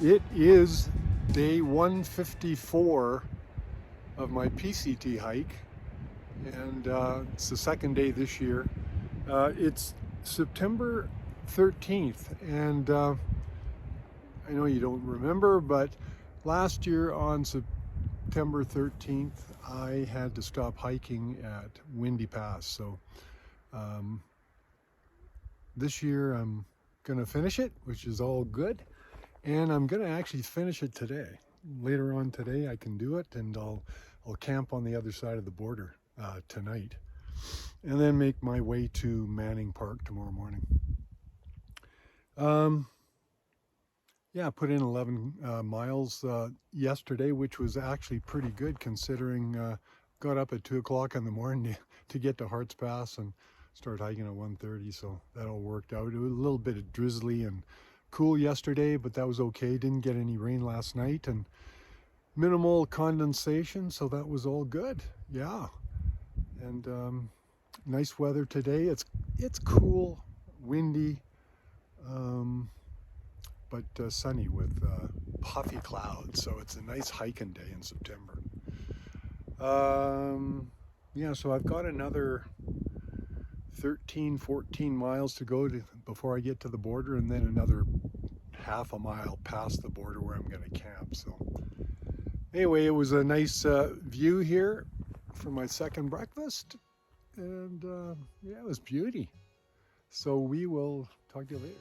It is day 154 of my PCT hike, and it's the second day this year. It's September 13th, and I know you don't remember, but last year on September 13th, I had to stop hiking at Windy Pass. So this year I'm gonna finish it, which is all good. And I'm gonna actually finish it today. Later on today I can do it, and I'll camp on the other side of the border tonight, and then make my way to Manning Park tomorrow morning. Yeah, put in 11 miles yesterday, which was actually pretty good considering got up at 2 o'clock in the morning to get to Harts Pass and start hiking at 1:30, so that all worked out. It was a little bit drizzly and cool yesterday, but that was okay. Didn't get any rain last night, and minimal condensation, so that was all good. Yeah, and nice weather today. It's cool, windy, but sunny with puffy clouds, so it's a nice hiking day in September. Yeah, so I've got another 13-14 miles to go before I get to the border, and then another half a mile past the border where I'm going to camp. So anyway, it was a nice view here for my second breakfast, and yeah, it was beauty. So we will talk to you later.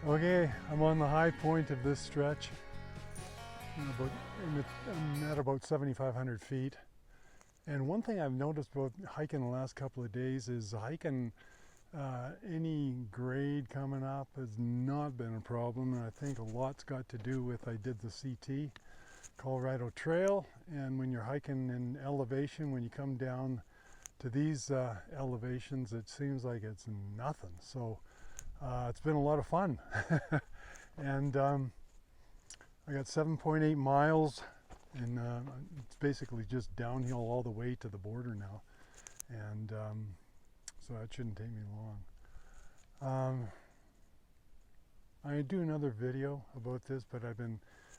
Okay, I'm on the high point of this stretch. I'm at about 7,500 feet. And one thing I've noticed about hiking the last couple of days is hiking any grade coming up has not been a problem. And I think a lot's got to do with I did the CT, Colorado Trail. And when you're hiking in elevation, when you come down to these elevations, it seems like it's nothing. So it's been a lot of fun. And I got 7.8 miles, and it's basically just downhill all the way to the border now, and so that shouldn't take me long. I do another video about this, but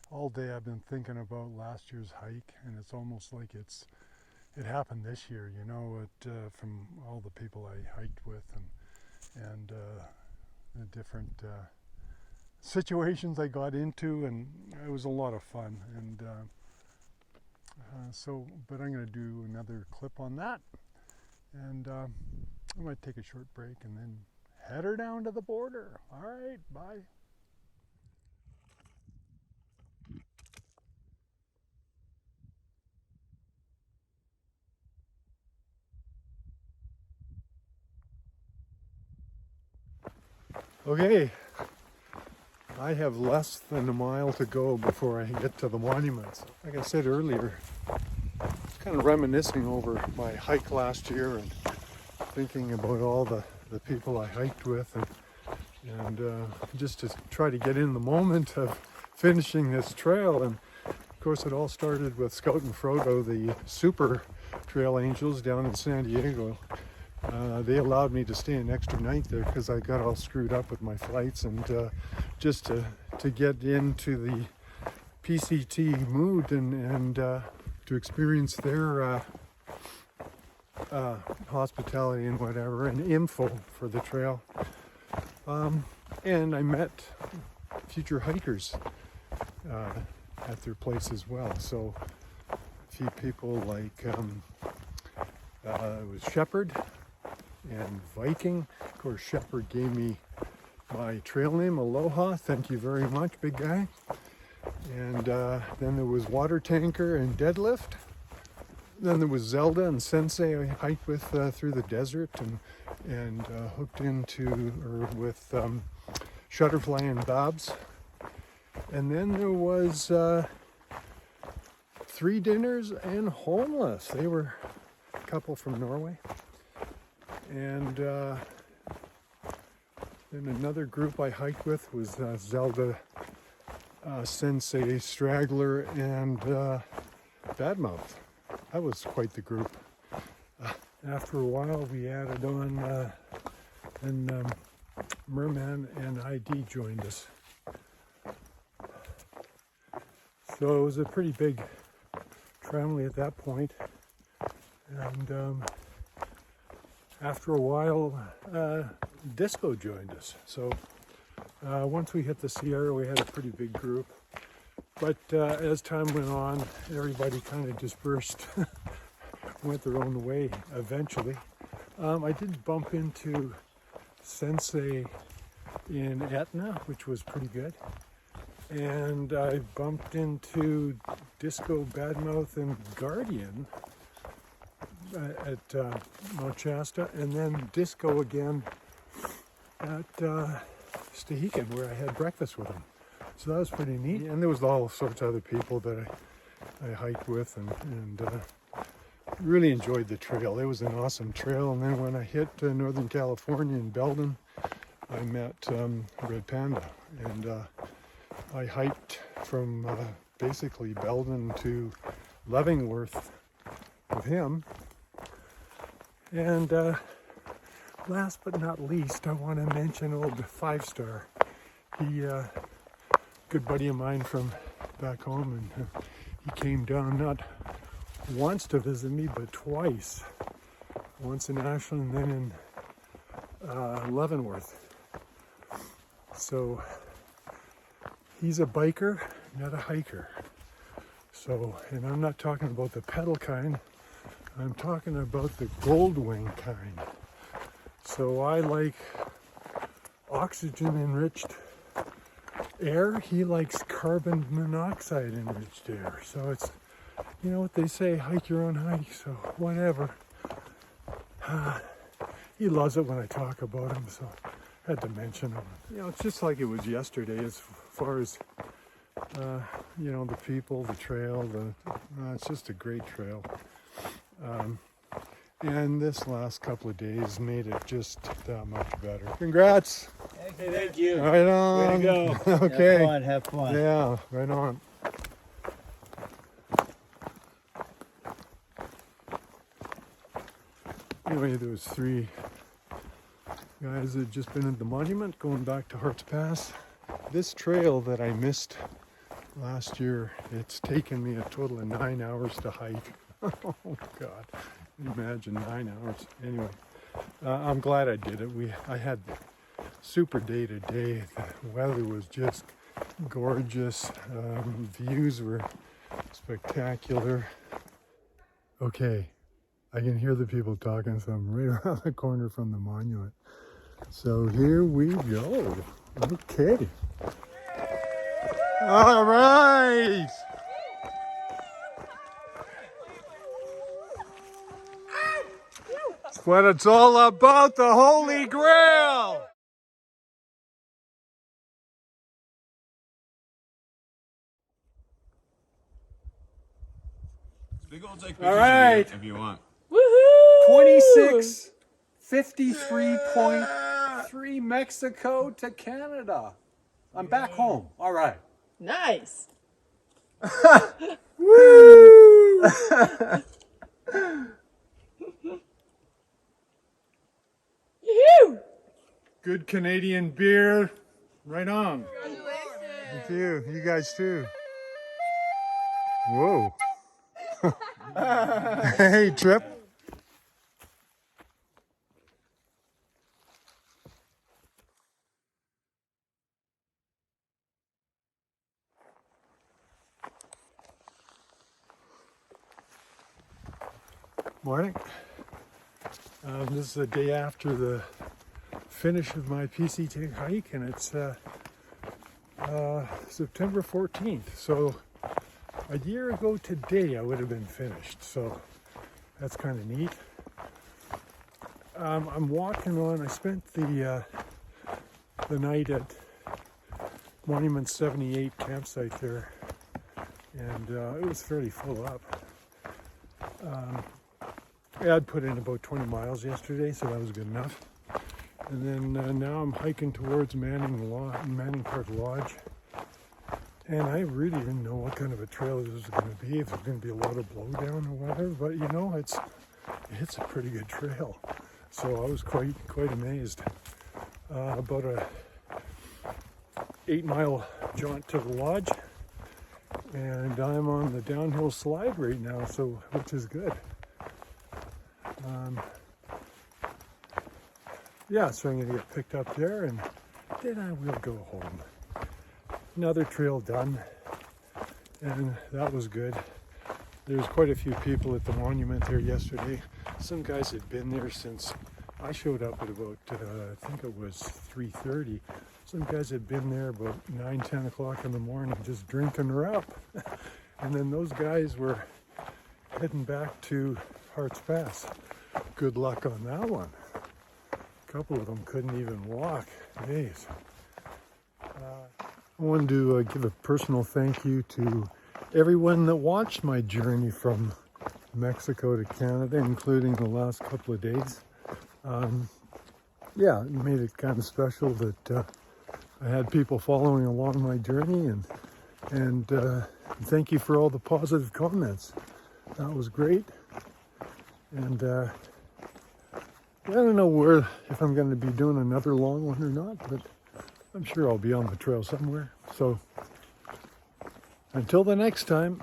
all day I've been thinking about last year's hike, and it's almost like it happened this year, you know, from all the people I hiked with, and the different situations I got into, and it was a lot of fun. And but I'm going to do another clip on that, and I might take a short break and then head her down to the border. All right, bye. Okay, I have less than a mile to go before I get to the monuments. Like I said earlier, I was kind of reminiscing over my hike last year and thinking about all the people I hiked with, and just to try to get in the moment of finishing this trail. And of course, it all started with Scout and Frodo, the super trail angels down in San Diego. They allowed me to stay an extra night there because I got all screwed up with my flights, and just to get into the PCT mood and to experience their hospitality and whatever, and info for the trail. And I met future hikers at their place as well. So a few people like it was Shepherd and Viking. Of course, Shepherd gave me my trail name, Aloha. Thank you very much, big guy. And then there was Water Tanker and Deadlift. Then there was Zelda and Sensei I hiked with through the desert and hooked into, or with Shutterfly and Babs. And then there was 3 Dinners and Homeless. They were a couple from Norway. And then another group I hiked with was Zelda, Sensei, Straggler, and Badmouth. That was quite the group. After a while, we added on, and Merman and ID joined us. So it was a pretty big family at that point. And after a while, Disco joined us. So once we hit the Sierra, we had a pretty big group. But as time went on, everybody kind of dispersed, went their own way eventually. I did bump into Sensei in Etna, which was pretty good. And I bumped into Disco, Badmouth, and Guardian at Mount Shasta, and then Disco again at Stehekin, where I had breakfast with him. So that was pretty neat. And there was all sorts of other people that I hiked with, and really enjoyed the trail. It was an awesome trail. And then when I hit Northern California in Belden, I met Red Panda, and I hiked from basically Belden to Leavenworth with him. And last but not least, I want to mention old 5-Star. He, good buddy of mine from back home, and he came down not once to visit me, but twice. Once in Ashland, and then in Leavenworth. So he's a biker, not a hiker. So, and I'm not talking about the pedal kind, I'm talking about the Goldwing kind. So I like oxygen-enriched air. He likes carbon monoxide enriched air. So it's, you know what they say, hike your own hike, so whatever. He loves it when I talk about him, so I had to mention him. You know, it's just like it was yesterday as far as, you know, the people, the trail, it's just a great trail. And this last couple of days made it just that much better. Congrats! Hey, thank you. Right on. Way to go. Okay. Have fun. Yeah, right on. Anyway, there was 3 guys that had just been at the monument going back to Harts Pass. This trail that I missed last year, it's taken me a total of 9 hours to hike. Oh God, imagine 9 hours. Anyway, I'm glad I did it. I had super day to day. The weather was just gorgeous. Views were spectacular. Okay, I can hear the people talking, so I'm right around the corner from the monument. So here we go. Okay. All right. It's what it's all about, the Holy Grail. All right. If you want. Woohoo! 26:53.3 Mexico to Canada. I'm back home. All right. Nice. Woo! Yoo-hoo! Good Canadian beer. Right on. Thank you. You guys too. Whoa. Hey, Trip. Morning. This is the day after the finish of my PCT hike, and it's September 14th. So a year ago today, I would have been finished. So that's kind of neat. I'm walking on. I spent the night at Monument 78 campsite there, and it was fairly full up. I'd put in about 20 miles yesterday, so that was good enough. And then now I'm hiking towards Manning Park Lodge. And I really didn't know what kind of a trail this was going to be, if there's going to be a lot of blowdown or whatever. But you know, it's a pretty good trail. So I was quite amazed. About a 8-mile jaunt to the lodge. And I'm on the downhill slide right now, so which is good. Yeah, so I'm going to get picked up there, and then I will go home. Another trail done, and that was good. There's quite a few people at the monument there yesterday. Some guys had been there since I showed up at about, I think it was 3:30. Some guys had been there about 9, 10 o'clock in the morning just drinking her up. And then those guys were heading back to Hart's Pass. Good luck on that one. A couple of them couldn't even walk. Jeez. I wanted to give a personal thank you to everyone that watched my journey from Mexico to Canada, including the last couple of days. Yeah, it made it kind of special that I had people following along my journey, and thank you for all the positive comments. That was great. And I don't know if I'm going to be doing another long one or not, but I'm sure I'll be on the trail somewhere. So until the next time,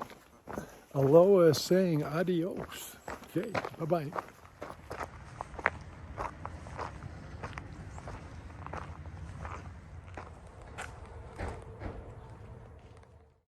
aloha saying adios. Okay, bye-bye.